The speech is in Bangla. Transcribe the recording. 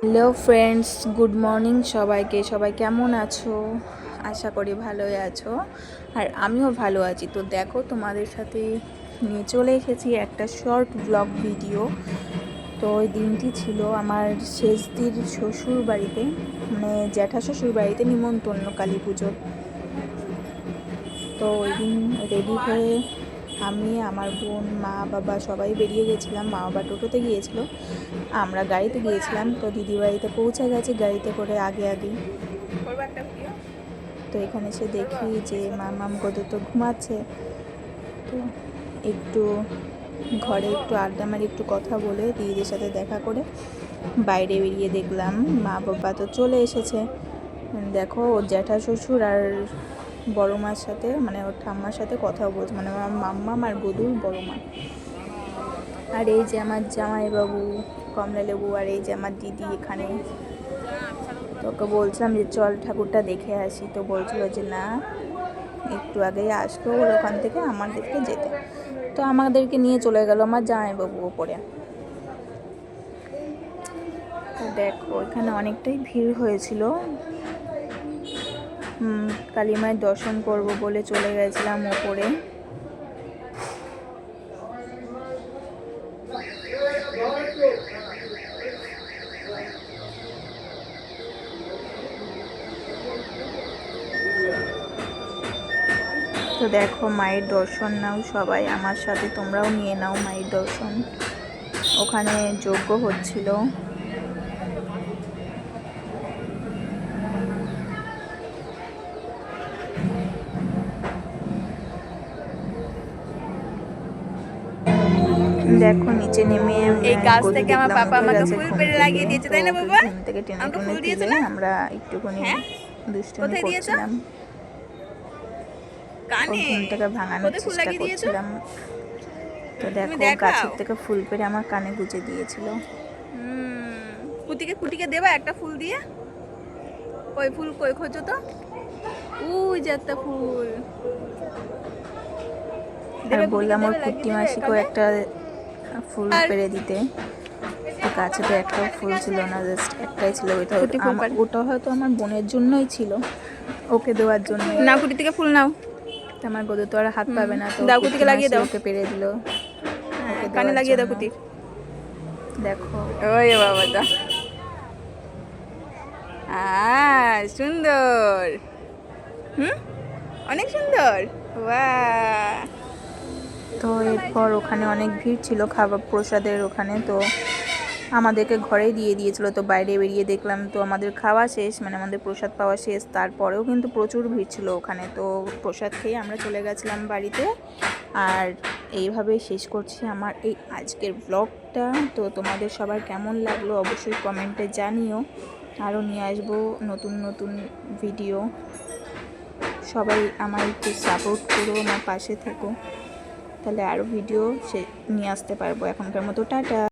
হ্যালো ফ্রেন্ডস, গুড মর্নিং সবাইকে। সবাই কেমন আছো? আশা করি ভালোই আছো, আর আমিও ভালো আছি। তো দেখো, তোমাদের সাথে নিয়ে চলে এসেছি একটা শর্ট ব্লগ ভিডিও। তো ওই দিনটি ছিল আমার শেষদির শ্বশুর বাড়িতে, মানে জ্যাঠা শ্বশুর বাড়িতে নিমন্ত্রণ কালী পুজোর। তো ওই দিন রেডি হয়ে আমি, আমার বোন, মা, বাবা সবাই বেরিয়ে গেছিলাম। মা বাবা টোটোতে গিয়েছিল, আমরা গাড়িতে গিয়েছিলাম। তো দিদি বাড়িতে পৌঁছে গেছি গাড়িতে করে আগে আগেই। তো এখানে এসে দেখি যে মামাম গোদে তো ঘুমাচ্ছে। তো একটু ঘরে একটু আড্ডা মারি, একটু কথা বলে দিদিদের সাথে দেখা করে বাইরে বেরিয়ে দেখলাম মা বাবা তো চলে এসেছে। দেখো, ওর জ্যাঠা শ্বশুর আর বড় মার সাথে, মানে ওর ঠাম্মার সাথে কথা বলছে, মানে আমার মাম্মাম আর গদুর বড় মা। আর এই যে আমার জামাইবাবু কমলালেবু, আর এই যে আমার দিদি এখানে। তোকে বলছিলাম যে চল ঠাকুরটা দেখে আসি, তো বলছিল যে না, একটু আগেই আসলো ওর ওখান থেকে আমাদেরকে যেতে। তো আমাদেরকে নিয়ে চলে গেল আমার জামাইবাবু ওপরে। তো দেখো, এখানে অনেকটাই ভিড় হয়েছিল। কালী মায়ের দর্শন করব বলে চলে গেছিলাম ওপরে। তো দেখো, মায়ের দর্শন নাও সবাই আমার সাথে, তোমরাও নিয়ে নাও মায়ের দর্শন। ওখানে যজ্ঞ হচ্ছিল। দেখো, নিচে নেমে এই গাছ থেকে আমার পাপা আমাকে ফুল পেড়ে লাগিয়ে দিয়েছে, তাই না বাবা? ঘুম থেকে টেনে আমাকে ফুল টুনে দিয়েছে তুলে না? আমরা একটুখানি হ্যাঁ, দুষ্টুমি কোথায় দিয়েছো? করছিলাম। ওর কানে। ঘুম থেকে ভাঙানোর কোথায় ফুল চেষ্টা লাগিয়ে দিয়েছো? করছিলাম। তো তুমি দেখো, দেখাও। গাছের থেকে ফুল পেড়ে আমার কানে গুজে দিয়েছিল। কুটিকে দেবা একটা ফুল দিয়ে? কই ফুল, কই খোঁজো তো। ওই যে একটা ফুল আর দেবে, কুটিকে বললাম ওর দেবে, কুট্টি লাগিয়ে দেবে মাসিকেও কানে। একটা ফুল আর পেড়ে দিতে। তো গাছে তো একটাও ফুল ছিল না, জাস্ট একটাই ছিল। ওইটা কুটি ফুল পার ওটা হয়তো আমার বোনের জন্যই ছিল, ওকে দেওয়ার জন্য। নাও, কুটি থেকে ফুল নাও। আমার গোদে তো আর হাত পাবে না, তো দাও, কুট্টি কুটিকে লাগিয়ে মাসি দাও। ওকে পেড়ে দিল ওকে কানে দেওয়ার লাগিয়ে দাও জন্য। কুটির। দেখো, ওই বাবা দা, সুন্দর। অনেক সুন্দর। বাহ। তো এরপর ওখানে অনেক ভিড় ছিল খাবার প্রসাদের ওখানে। তো আমাদেরকে ঘরেই দিয়ে দিয়েছিল। তো বাইরে বেরিয়ে দেখলাম তো আমাদের খাওয়া শেষ, মানে আমাদের প্রসাদ পাওয়া শেষ। তারপরেও কিন্তু প্রচুর ভিড় ছিল ওখানে। তো প্রসাদ খেয়ে আমরা চলে গেছিলাম বাড়িতে। আর এইভাবেই শেষ করছি আমার এই আজকের ব্লগটা। তো তোমাদের সবার কেমন লাগলো অবশ্যই কমেন্টে জানিও। আরও নিয়ে আসবো নতুন নতুন ভিডিও। সবাই আমার একটু সাপোর্ট করো, আমার পাশে থেকো, তাহলে আরও ভিডিও নিয়ে আসতে পারবো। এখনকার মতো টাটা।